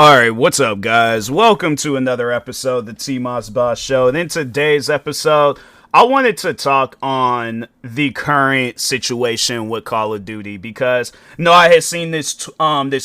Alright, what's up, guys? Welcome to another episode of the TMossBoss Show. And in today's episode, I wanted to talk on the current situation with Call of Duty because I had seen this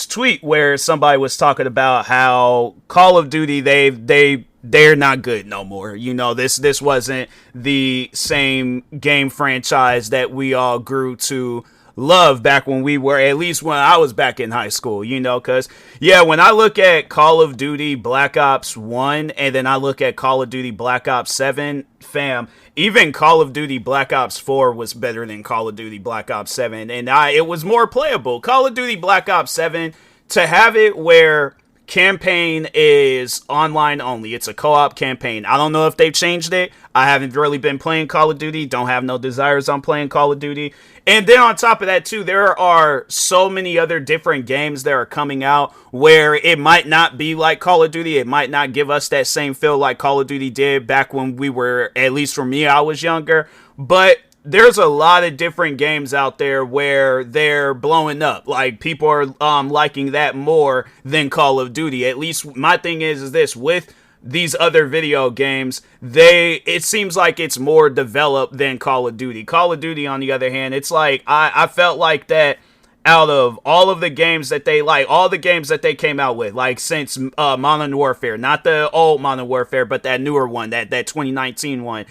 tweet where somebody was talking about how Call of Duty they're not good no more. This wasn't the same game franchise that we all grew to love back when we were, at least when I was back in high school, because when I look at Call of Duty Black Ops 1 and then I look at Call of Duty Black Ops 7, fam, even Call of Duty Black Ops 4 was better than Call of Duty Black Ops 7, and it was more playable. Call of Duty Black Ops 7, to have it where campaign is online only. It's a co-op campaign. I don't know if they've changed it. I haven't really been playing Call of Duty. Don't have no desires on playing Call of Duty. And then on top of that too, there are so many other different games that are coming out where it might not be like Call of Duty. It might not give us that same feel like Call of Duty did back when we were, at least for me, I was younger. But there's a lot of different games out there where they're blowing up. Like, people are liking that more than Call of Duty. At least my thing is this, with these other video games, it seems like it's more developed than Call of Duty. Call of Duty, on the other hand, it's like, I felt like that out of all of the games that all the games that they came out with, like since Modern Warfare, not the old Modern Warfare, but that newer one, that 2019 one,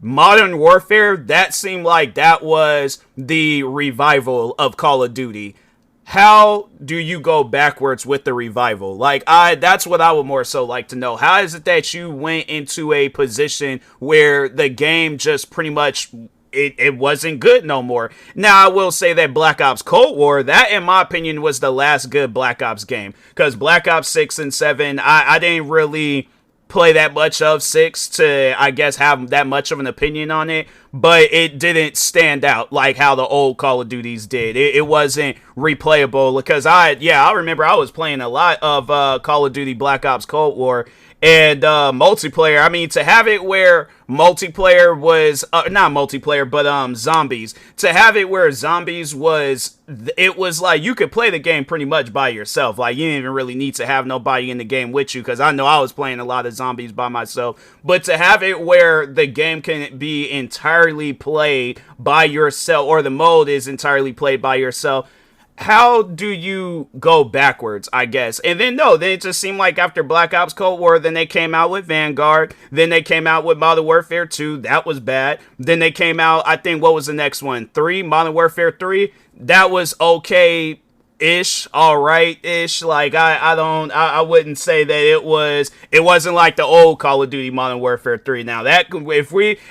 Modern Warfare, that seemed like that was the revival of Call of Duty. How do you go backwards with the revival? That's what I would more so like to know. How is it that you went into a position where the game just pretty much, it wasn't good no more? Now, I will say that Black Ops Cold War, that in my opinion was the last good Black Ops game. Because Black Ops 6 and 7, I didn't really play that much of 6 to, I guess, have that much of an opinion on it, but it didn't stand out like how the old Call of Duties did. It wasn't replayable because I remember I was playing a lot of Call of Duty Black Ops Cold War and multiplayer. I mean, to have it where multiplayer was not multiplayer, but zombies. To have it where zombies was, it was like you could play the game pretty much by yourself. Like, you didn't even really need to have nobody in the game with you, because I know I was playing a lot of zombies by myself. But to have it where the game can be entirely played by yourself, or the mode is entirely played by yourself, how do you go backwards, I guess? And then then it just seemed like after Black Ops Cold War, then they came out with Vanguard, then they came out with Modern Warfare 2, that was bad. Then they came out, I think, what was the next one? Modern Warfare 3, that was okay-ish, alright-ish. Like, I wouldn't say that it wasn't like the old Call of Duty Modern Warfare 3. Now, and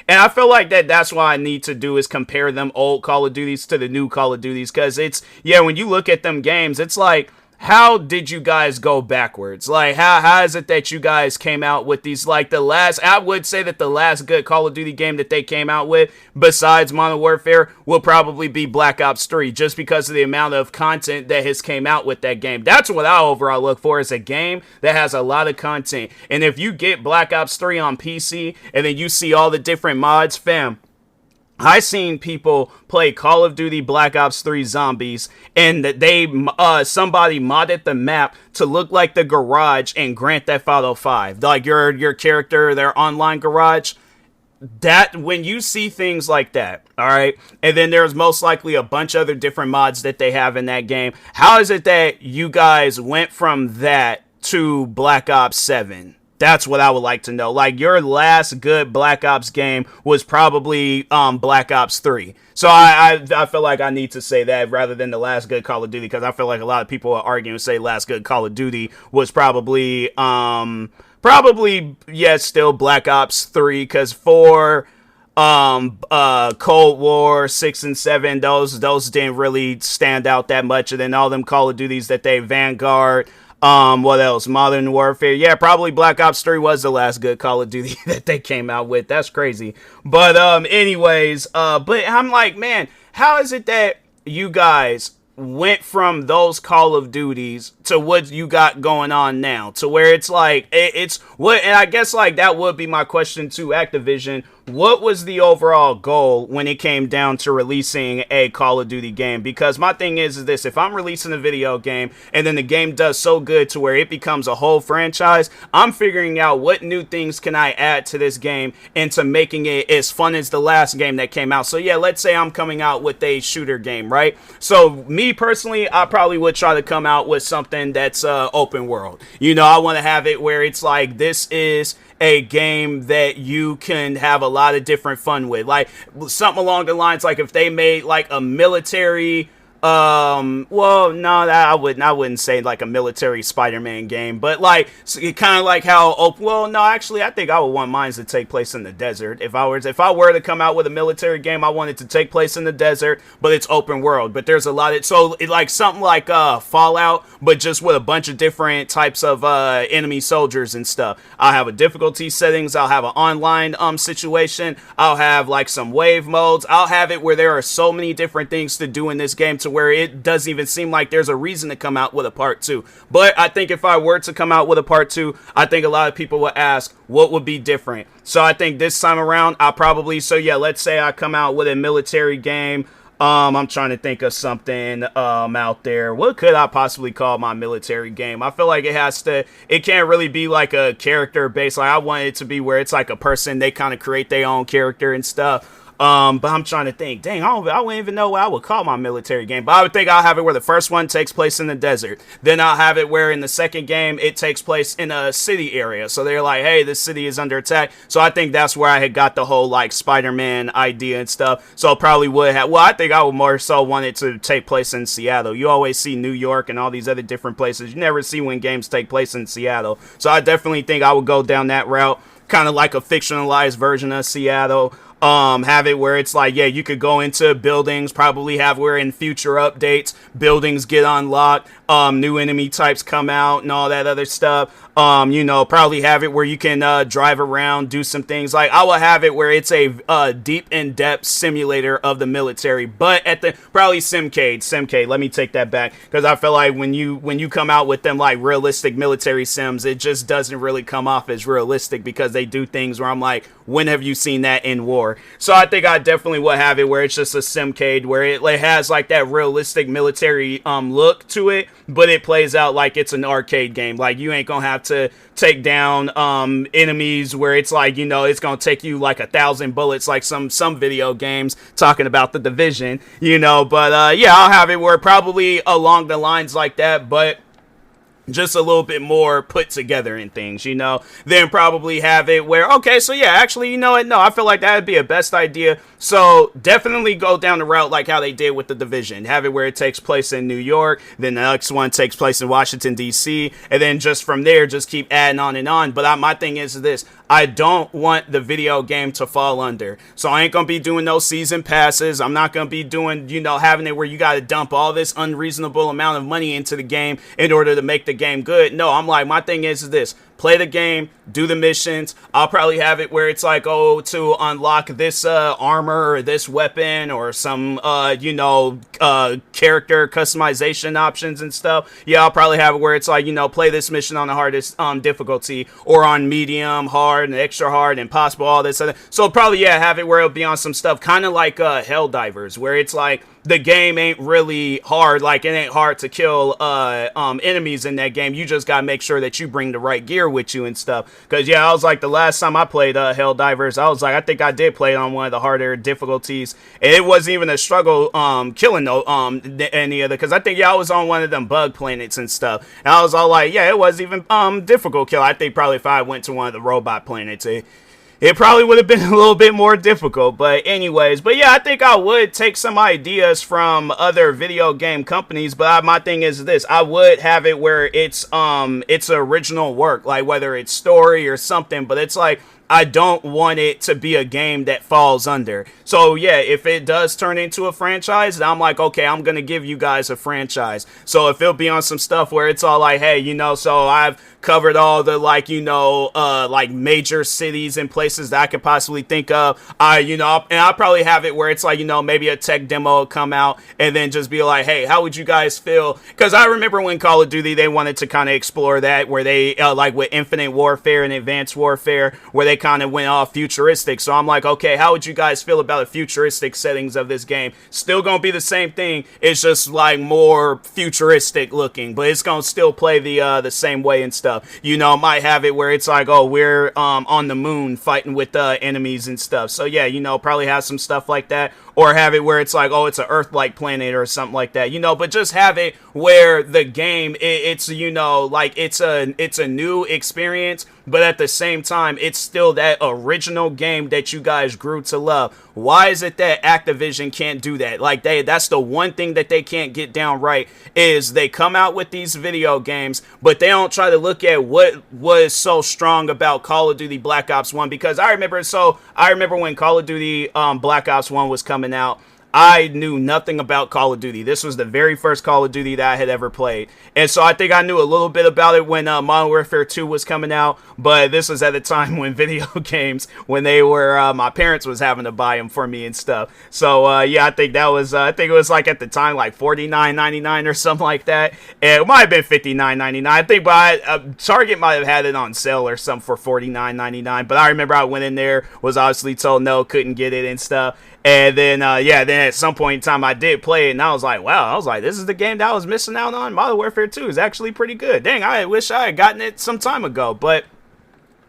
I feel like that's what I need to do, is compare them old Call of Duties to the new Call of Duties, because when you look at them games, it's like, how did you guys go backwards? Like, how is it that you guys came out with these, like, I would say that the last good Call of Duty game that they came out with, besides Modern Warfare, will probably be Black Ops 3, just because of the amount of content that has came out with that game. That's what I overall look for, is a game that has a lot of content. And if you get Black Ops 3 on PC, and then you see all the different mods, fam, I seen people play Call of Duty Black Ops 3 Zombies, and somebody modded the map to look like the garage in Grand Theft Auto 5. Like, your character, their online garage. That, when you see things like that, alright, and then there's most likely a bunch of other different mods that they have in that game, how is it that you guys went from that to Black Ops 7? That's what I would like to know. Like, your last good Black Ops game was probably Black Ops 3. So I feel like I need to say that rather than the last good Call of Duty, because I feel like a lot of people are arguing and say last good Call of Duty was probably still Black Ops 3, because 4, Cold War, 6 and 7, those didn't really stand out that much. And then all them Call of Duties that Vanguard, what else? Modern Warfare. Yeah, probably Black Ops 3 was the last good Call of Duty that they came out with. That's crazy. But, anyways, but I'm like, man, how is it that you guys went from those Call of Duties to what you got going on now, to where it's like, and I guess, like, that would be my question to Activision. what was the overall goal when it came down to releasing a Call of Duty game? Because my thing is this: if I'm releasing a video game and then the game does so good to where it becomes a whole franchise, I'm figuring out what new things can I add to this game into making it as fun as the last game that came out. So yeah, let's say I'm coming out with a shooter game, right? So me personally, I probably would try to come out with something that's open world. I want to have it where it's like, this is a game that you can have a lot of different fun with, like something along the lines, like if they made like a military well, no, I wouldn't say like a military Spider-Man game, but like kind of like how well, no, actually I think I would want mine to take place in the desert. If I were to come out with a military game, I want it to take place in the desert, but it's open world. But there's a lot of like something like Fallout, but just with a bunch of different types of enemy soldiers and stuff. I'll have a difficulty settings, I'll have an online situation, I'll have like some wave modes, I'll have it where there are so many different things to do in this game to where it doesn't even seem like there's a reason to come out with a part 2. But I think if I were to come out with a part 2, I think a lot of people would ask what would be different. So I think this time around I'll probably, let's say I come out with a military game. I'm trying to think of something out there. What could I possibly call my military game? I feel like it can't really be like a character based. Like I want it to be where it's like a person, they kind of create their own character and stuff. But I'm trying to think, dang, I wouldn't even know what I would call my military game. But I would think I'll have it where the first one takes place in the desert. Then I'll have it where in the second game, it takes place in a city area. So they're like, hey, this city is under attack. So I think that's where I had got the whole like Spider-Man idea and stuff. So I probably would have, I think I would more so want it to take place in Seattle. You always see New York and all these other different places. You never see when games take place in Seattle. So I definitely think I would go down that route, kind of like a fictionalized version of Seattle. Have it where it's like, yeah, you could go into buildings, probably have where in future updates, buildings get unlocked, new enemy types come out and all that other stuff. Probably have it where you can drive around, do some things. Like I will have it where it's a deep in-depth simulator of the military, but at the probably Simcade. Let me take that back, because I feel like when you come out with them like realistic military sims, it just doesn't really come off as realistic, because they do things where I'm like, when have you seen that in war? So I think I definitely would have it where it's just a Simcade, where it has like that realistic military look to it, but it plays out like it's an arcade game. Like you ain't gonna have to take down enemies where it's like, it's gonna take you like 1,000 bullets like some video games talking about the Division, but yeah, I'll have it where probably along the lines like that, but just a little bit more put together in things, then probably have it where, okay, so yeah, actually, no, I feel like that would be a best idea. So definitely go down the route like how they did with the Division. Have it where it takes place in New York, then the next one takes place in Washington, D.C., and then just from there, just keep adding on and on. But my thing is this: I don't want the video game to fall under. So I ain't going to be doing no season passes. I'm not going to be doing, having it where you got to dump all this unreasonable amount of money into the game in order to make the game good. No, I'm like, my thing is this: play the game, do the missions. I'll probably have it where it's like, oh, to unlock this armor or this weapon or some, character customization options and stuff. Yeah, I'll probably have it where it's like, play this mission on the hardest difficulty, or on medium, hard, and extra hard, impossible, all this other. So probably, yeah, have it where it'll be on some stuff kind of like Helldivers, where it's like, the game ain't really hard. Like, it ain't hard to kill enemies in that game. You just gotta make sure that you bring the right gear with you and stuff. Because, yeah, I was like, the last time I played Helldivers, I was like, I think I did play it on one of the harder difficulties. And it wasn't even a struggle killing any of the, because I think, yeah, I was on one of them bug planets and stuff. And I was all like, yeah, it wasn't even difficult kill. I think probably if I went to one of the robot planets, it probably would have been a little bit more difficult. But anyways, yeah, I think I would take some ideas from other video game companies. But my thing is this: I would have it where it's original work, like whether it's story or something. But it's like, I don't want it to be a game that falls under. So yeah, if it does turn into a franchise, then I'm like, okay, I'm gonna give you guys a franchise. So if it'll be on some stuff where it's all like, hey, so I've covered all the like major cities and places that I could possibly think of. And I'll probably have it where it's like, maybe a tech demo will come out and then just be like, hey, how would you guys feel? Because I remember when Call of Duty, they wanted to kind of explore that, where they like with Infinite Warfare and Advanced Warfare, where they kind of went off futuristic. So I'm like, okay, how would you guys feel about the futuristic settings of this game? Still gonna be the same thing. It's just like more futuristic looking, but it's gonna still play the same way and stuff. You know, might have it where it's like, oh, we're on the moon fighting with enemies and stuff. So yeah, you know, probably have some stuff like that. Or have it where it's like, oh, it's an Earth-like planet or something like that, you know. But just have it where the game, it's, you know, like it's a new experience, but at the same time, it's still that original game that you guys grew to love. Why is it that Activision can't do that? Like, that's the one thing that they can't get down right, is they come out with these video games, but they don't try to look at what was so strong about Call of Duty Black Ops 1. Because I remember when Call of Duty Black Ops 1 was coming out, I knew nothing about Call of Duty. This was the very first Call of Duty that I had ever played. And so I think I knew a little bit about it when Modern Warfare 2 was coming out. But this was at a time when video games, when they were, my parents was having to buy them for me and stuff. So, yeah, I think it was like at the time, like $49.99 or something like that. And it might have been $59.99. I think Target might have had it on sale or something for $49.99. But I remember I went in there, was obviously told no, couldn't get it and stuff. And then, then at some point in time, I did play it, and I was like, wow, this is the game that I was missing out on. Modern Warfare 2 is actually pretty good. Dang, I wish I had gotten it some time ago. But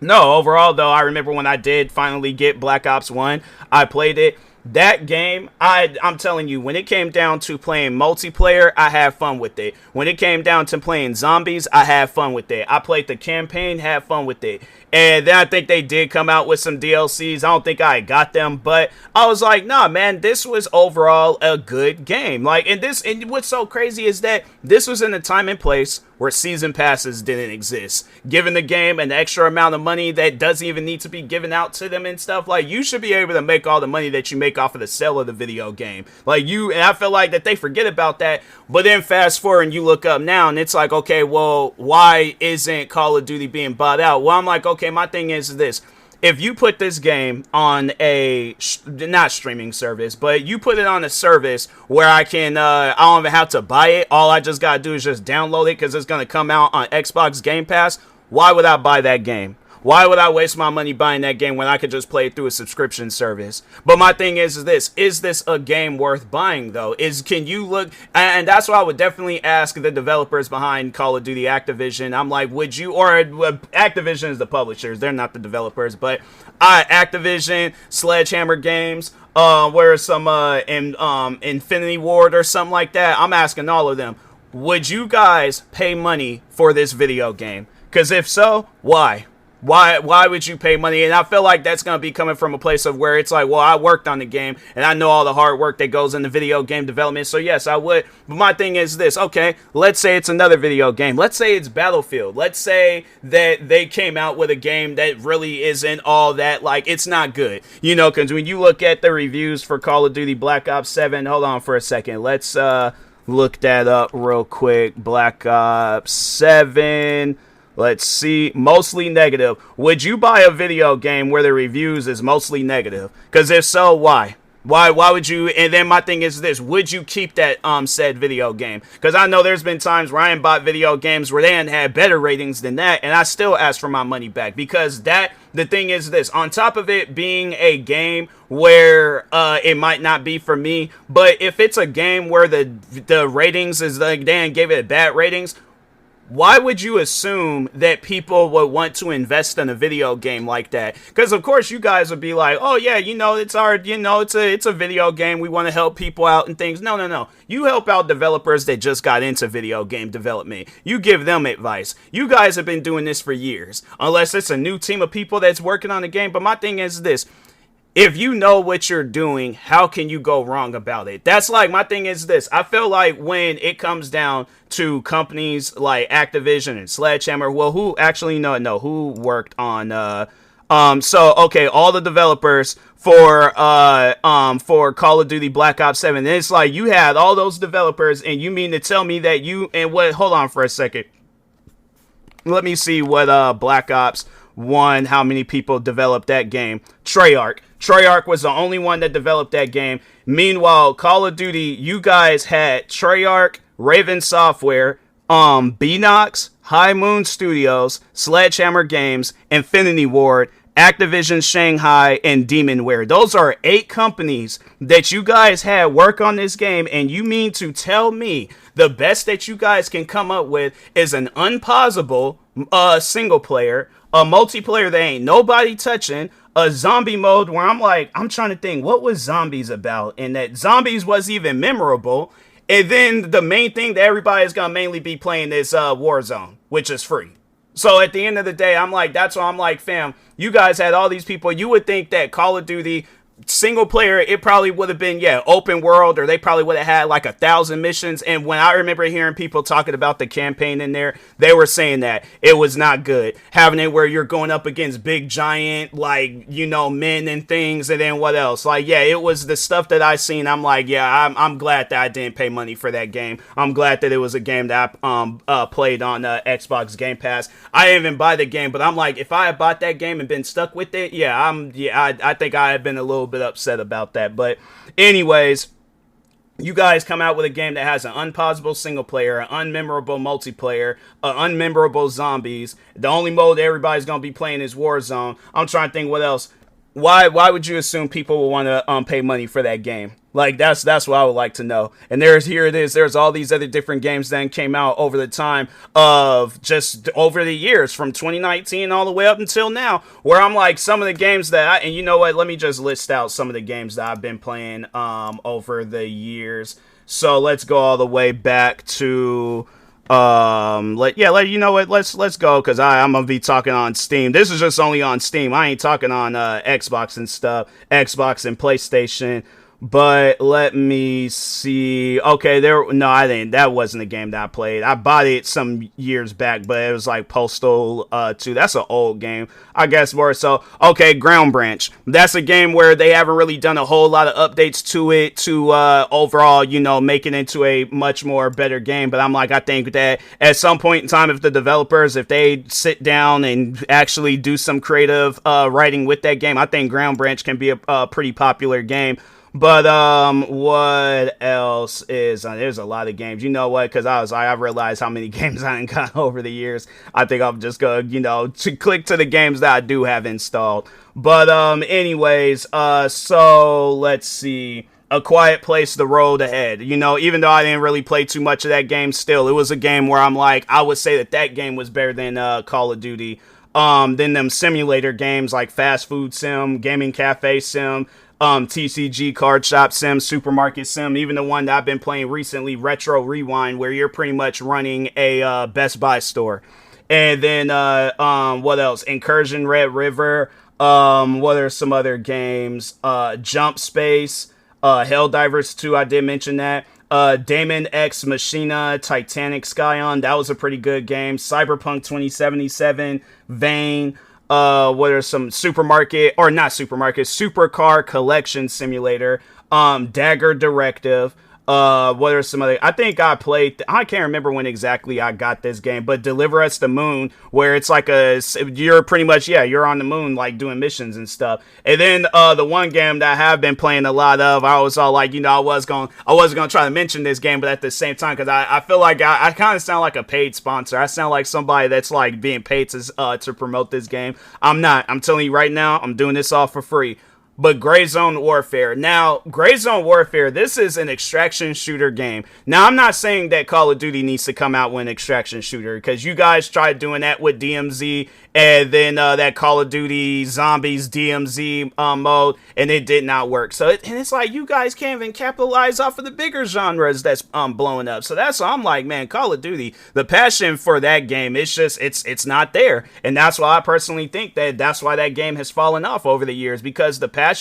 no, overall, though, I remember when I did finally get Black Ops 1, I played it. That game, I'm telling you, when it came down to playing multiplayer, I had fun with it. When it came down to playing zombies, I had fun with it. I played the campaign, had fun with it. And then I think they did come out with some DLCs. I don't think I got them, but I was like, nah, man, this was overall a good game. Like, and what's so crazy is that this was in a time and place where season passes didn't exist. Giving the game an extra amount of money that doesn't even need to be given out to them and stuff. Like, you should be able to make all the money that you make off of the sale of the video game. Like, and I feel like that they forget about that. But then fast forward and you look up now and it's like, okay, well, why isn't Call of Duty being bought out? Well, I'm like, okay, my thing is this. If you put this game on a, not streaming service, but you put it on a service where I don't even have to buy it. All I just got to do is just download it because it's going to come out on Xbox Game Pass. Why would I buy that game? Why would I waste my money buying that game when I could just play it through a subscription service? But my thing is this a game worth buying though? Can you look, and that's why I would definitely ask the developers behind Call of Duty, Activision. I'm like, would you, or Activision is the publishers, they're not the developers, but Activision, Sledgehammer Games, where some Infinity Ward or something like that, I'm asking all of them, would you guys pay money for this video game? Because if so, why? Why would you pay money? And I feel like that's going to be coming from a place of where it's like, well, I worked on the game and I know all the hard work that goes into video game development. So yes, I would. But my thing is this. Okay, let's say it's another video game. Let's say it's Battlefield. Let's say that they came out with a game that really isn't all that, like, it's not good. You know, because when you look at the reviews for Call of Duty Black Ops 7, hold on for a second. Let's look that up real quick. Black Ops 7... Let's see, mostly negative. Would you buy a video game where the reviews is mostly negative? Because if so, why? Why would you? And then my thing is this, would you keep that said video game? Because I know there's been times where I ain't bought video games where they ain't had better ratings than that, and I still ask for my money back. Because the thing is this, on top of it being a game where it might not be for me, but if it's a game where the ratings is like, they ain't gave it bad ratings, why would you assume that people would want to invest in a video game like that? Because of course you guys would be like, oh yeah, you know, it's a video game. We want to help people out and things. No. You help out developers that just got into video game development. You give them advice. You guys have been doing this for years, unless it's a new team of people that's working on the game. But my thing is this. If you know what you're doing, how can you go wrong about it? That's like, my thing is this. I feel like when it comes down to companies like Activision and Sledgehammer, well, who worked on, all the developers for Call of Duty Black Ops 7. And it's like, you had all those developers, and you mean to tell me that hold on for a second. Let me see what, Black Ops 1, how many people developed that game. Treyarch was the only one that developed that game. Meanwhile, Call of Duty, you guys had Treyarch, Raven Software, Beanox, High Moon Studios, Sledgehammer Games, Infinity Ward, Activision Shanghai, and Demonware. Those are 8 companies that you guys had work on this game, and you mean to tell me the best that you guys can come up with is an unpausable single player, a multiplayer that ain't nobody touching, a zombie mode where I'm trying to think, what was zombies about? And that zombies was even memorable. And then the main thing that everybody's going to mainly be playing is Warzone, which is free. So at the end of the day, that's why I'm like, fam, you guys had all these people. You would think that Call of Duty single player, it probably would have been, open world, or they probably would have had like 1,000 missions. And when I remember hearing people talking about the campaign in there, they were saying that it was not good. Having it where you're going up against big giant, men and things. And then what else? It was the stuff that I seen. I'm like, I'm glad that I didn't pay money for that game. I'm glad that it was a game that I played on Xbox Game Pass. I didn't even buy the game, but I'm like, if I had bought that game and been stuck with it, I think I had been a little bit upset about that. But anyways, you guys come out with a game that has an unpausable single player, an unmemorable multiplayer, unmemorable zombies. The only mode everybody's gonna be playing is Warzone. I'm trying to think what else. Why would you assume people will want to pay money for that game? That's what I would like to know. And there's all these other different games that came out over the time of just over the years from 2019 all the way up until now, where I'm like, some of the games and you know what, let me just list out some of the games that I've been playing over the years. So let's go all the way back to you know what, let's go, because I'm gonna be talking on Steam. This is just only on Steam. I ain't talking on Xbox and stuff, Xbox and PlayStation. But let me see. Okay, I didn't. That wasn't a game that I played. I bought it some years back, but it was like Postal 2. That's an old game, I guess, more so. Okay, Ground Branch. That's a game where they haven't really done a whole lot of updates to it to overall, make it into a much more better game. But I think that at some point in time, if the developers, if they sit down and actually do some creative writing with that game, I think Ground Branch can be a pretty popular game. But what else is there's a lot of games. You know what? Because I realized how many games I ain't got over the years. I think I'm just gonna to click to the games that I do have installed. But anyways, so let's see. A Quiet Place: The Road Ahead. Even though I didn't really play too much of that game, still it was a game where I would say that game was better than Call of Duty. Then them simulator games like Fast Food Sim, Gaming Cafe Sim, TCG Card Shop Sim, Supermarket Sim, even the one that I've been playing recently, Retro Rewind, where you're pretty much running a Best Buy store. And then what else? Incursion Red River. What are some other games? Jump Space, Helldivers 2, I did mention that. Daemon X Machina, Titanic Skyon, that was a pretty good game. Cyberpunk 2077, Vane. What are some Supercar Collection Simulator, Dagger Directive. What are some other? I think I can't remember when exactly I got this game, but Deliver Us the Moon, where it's like you're pretty much, you're on the moon, like doing missions and stuff. And then, the one game that I have been playing a lot of, I was all like, I wasn't gonna try to mention this game, but at the same time, cause I feel like I kind of sound like a paid sponsor. I sound like somebody that's like being paid to promote this game. I'm not. I'm telling you right now, I'm doing this all for free. But Gray Zone Warfare. Now, Gray Zone Warfare, this is an extraction shooter game. Now, I'm not saying that Call of Duty needs to come out with an extraction shooter, because you guys tried doing that with DMZ, and then that Call of Duty Zombies DMZ mode, and it did not work. So, it's like, you guys can't even capitalize off of the bigger genres that's blowing up. So that's why I'm like, man, Call of Duty, the passion for that game, it's not there. And that's why I personally think that's why that game has fallen off over the years, because the passion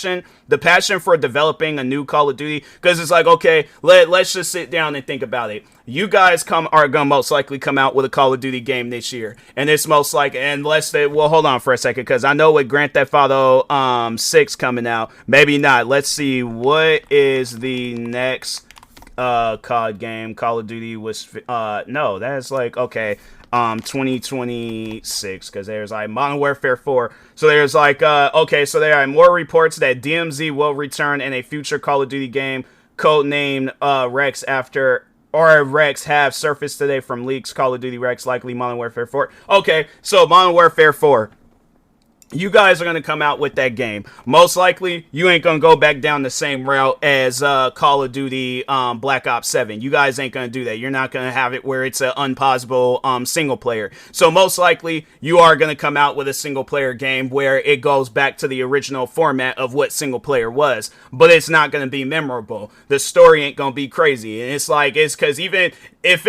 for developing a new Call of Duty, because it's like, okay, let's just sit down and think about it. You guys are gonna most likely come out with a Call of Duty game this year, and it's most likely, unless hold on for a second, because I know with Grand Theft Auto 6 coming out, maybe not. Let's see, what is the next COD game? Call of Duty was no, that's like, okay, 2026, because there's like Modern Warfare 4. So there's like okay, so there are more reports that DMZ will return in a future Call of Duty game codenamed Rex have surfaced today from leaks. Call of Duty Rex, likely Modern Warfare 4. Okay, so Modern Warfare 4. you guys are going to come out with that game. Most likely, you ain't going to go back down the same route as Call of Duty Black Ops 7. You guys ain't going to do that. You're not going to have it where it's an unpausable single player. So most likely, you are going to come out with a single player game where it goes back to the original format of what single player was. But it's not going to be memorable. The story ain't going to be crazy. And it's because even if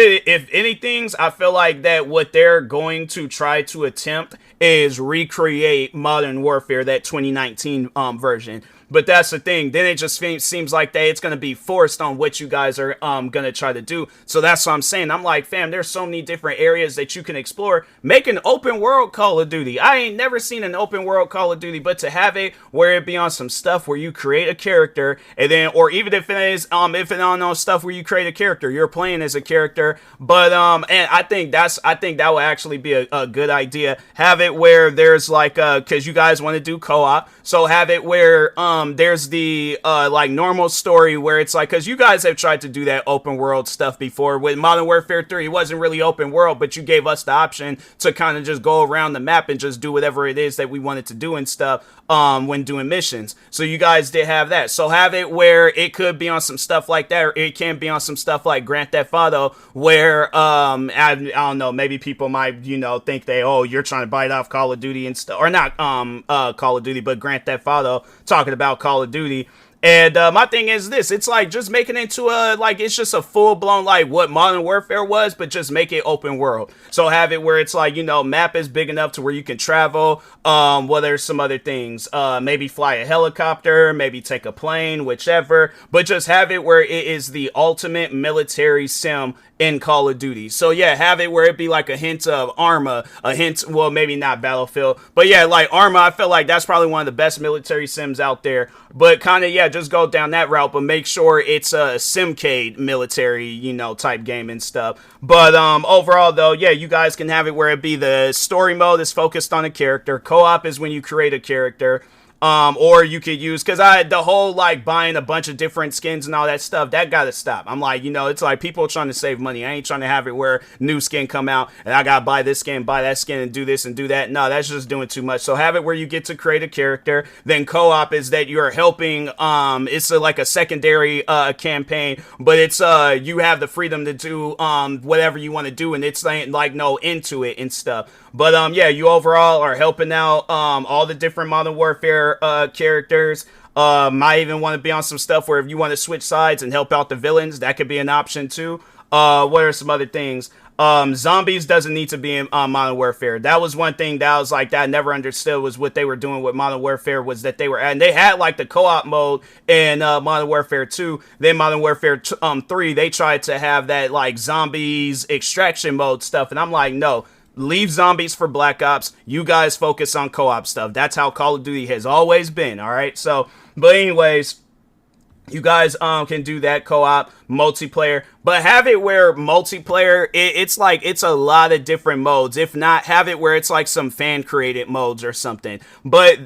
anything's, I feel like that what they're going to try to attempt is recreate Modern Warfare, that 2019 version. But that's the thing. Then it just seems like that it's going to be forced on what you guys are going to try to do. So that's what I'm saying. I'm like, fam, there's so many different areas that you can explore. Make an open world Call of Duty. I ain't never seen an open world Call of Duty, but to have it where it be on some stuff where you create a character, and then, or even if it is, if it on stuff where you create a character, you're playing as a character. But and I think that will actually be a good idea. Have it where there's like, because you guys want to do co-op, so have it where there's the like normal story where it's like, because you guys have tried to do that open world stuff before with Modern Warfare 3. It wasn't really open world, but you gave us the option to kind of just go around the map and just do whatever it is that we wanted to do and stuff when doing missions. So you guys did have that. So have it where it could be on some stuff like that, or it can be on some stuff like Grand Theft Auto, where I don't know, maybe people might think you're trying to bite off Call of Duty and stuff, or not Call of Duty, but Grand Theft Auto, talking about Call of Duty. And my thing is this, it's like just making it into it's just a full-blown like what Modern Warfare was, but just make it open world. So have it where it's like, map is big enough to where you can travel. Well, there's some other things, maybe fly a helicopter, maybe take a plane, whichever, but just have it where it is the ultimate military sim in Call of Duty. So yeah, have it where it be like a hint of Arma, well, maybe not Battlefield, but yeah, like Arma, I feel like that's probably one of the best military sims out there. But kind of, yeah, just go down that route, but make sure it's a Simcade military, type game and stuff. But overall, though, yeah, you guys can have it where it be the story mode is focused on a character. Co-op is when you create a character. Or you could use, because the whole like buying a bunch of different skins and all that stuff, that gotta stop. I'm like, it's like people trying to save money. I ain't trying to have it where new skin come out and I gotta buy this skin, buy that skin, and do this and do that. No, that's just doing too much. So have it where you get to create a character. Then co-op is that you're helping, it's like a secondary campaign, but it's you have the freedom to do whatever you want to do, and it's like no into it and stuff. But yeah, you overall are helping out all the different Modern Warfare characters. Might even want to be on some stuff where if you want to switch sides and help out the villains, that could be an option too. What are some other things? Zombies doesn't need to be in Modern Warfare. That was one thing that I was like, that I never understood, was what they were doing with Modern Warfare, was that they had like the co-op mode in Modern Warfare 2. Then Modern Warfare 3, they tried to have that like zombies extraction mode stuff, and I'm like, no. Leave zombies for Black Ops. You guys focus on co-op stuff. That's how Call of Duty has always been, all right? So, but anyways, you guys can do that co-op multiplayer, but have it where multiplayer, it's like it's a lot of different modes. If not, have it where it's like some fan created modes or something. But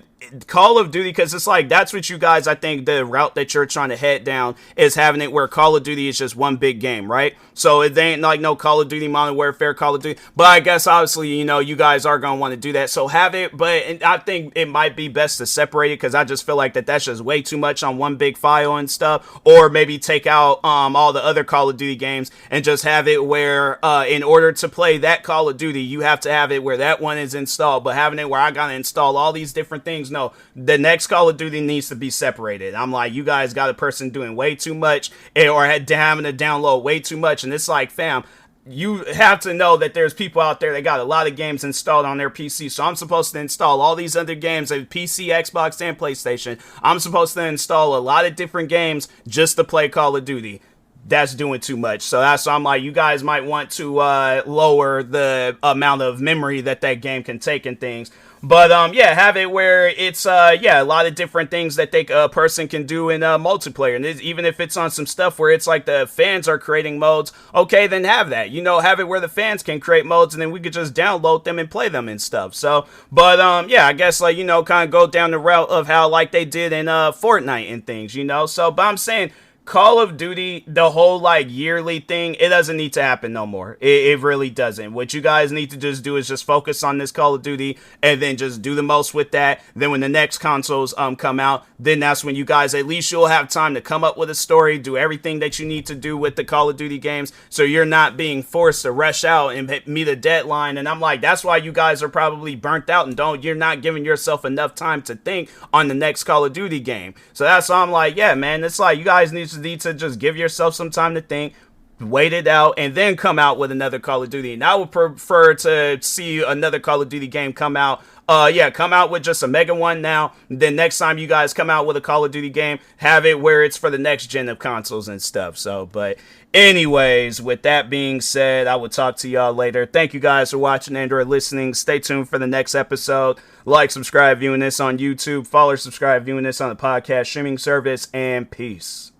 Call of Duty, because it's like that's what you guys, I think the route that you're trying to head down is having it where Call of Duty is just one big game, right? So it ain't like no Call of Duty Modern Warfare, Call of Duty, but I guess obviously you guys are gonna want to do that, so have it. But I think it might be best to separate it, because I just feel like that's just way too much on one big file and stuff. Or maybe take out all the other Call of Duty games and just have it where in order to play that Call of Duty, you have to have it where that one is installed. But having it where I gotta install all these different things, no, the next Call of Duty needs to be separated. I'm like, you guys got a person doing way too much, or having to download way too much, and it's like, fam, you have to know that there's people out there that got a lot of games installed on their PC. So I'm supposed to install all these other games of PC, Xbox, and PlayStation. I'm supposed to install a lot of different games just to play Call of Duty. That's doing too much. So that's why I'm like, you guys might want to lower the amount of memory that game can take and things. But yeah, have it where it's a lot of different things that a person can do in multiplayer, and even if it's on some stuff where it's like the fans are creating modes, okay, then have that. Have it where the fans can create modes, and then we could just download them and play them and stuff. So, but yeah, I guess like kind of go down the route of how like they did in Fortnite and things. So, but I'm saying, Call of Duty, the whole like yearly thing, it doesn't need to happen no more. It really doesn't. What you guys need to just do is just focus on this Call of Duty and then just do the most with that. Then when the next consoles come out, then that's when you guys, at least you'll have time to come up with a story, do everything that you need to do with the Call of Duty games, so you're not being forced to rush out and meet a deadline. And I'm like, that's why you guys are probably burnt out and you're not giving yourself enough time to think on the next Call of Duty game. So that's why I'm like, yeah, man, it's like you guys need to just give yourself some time to think, wait it out, and then come out with another Call of Duty. And I would prefer to see another Call of Duty game come out. Come out with just a mega one now. Then next time you guys come out with a Call of Duty game, have it where it's for the next gen of consoles and stuff. So, but anyways, with that being said, I will talk to y'all later. Thank you guys for watching and or listening. Stay tuned for the next episode. Like, subscribe, viewing this on YouTube. Follow, subscribe, viewing this on the podcast streaming service. And peace.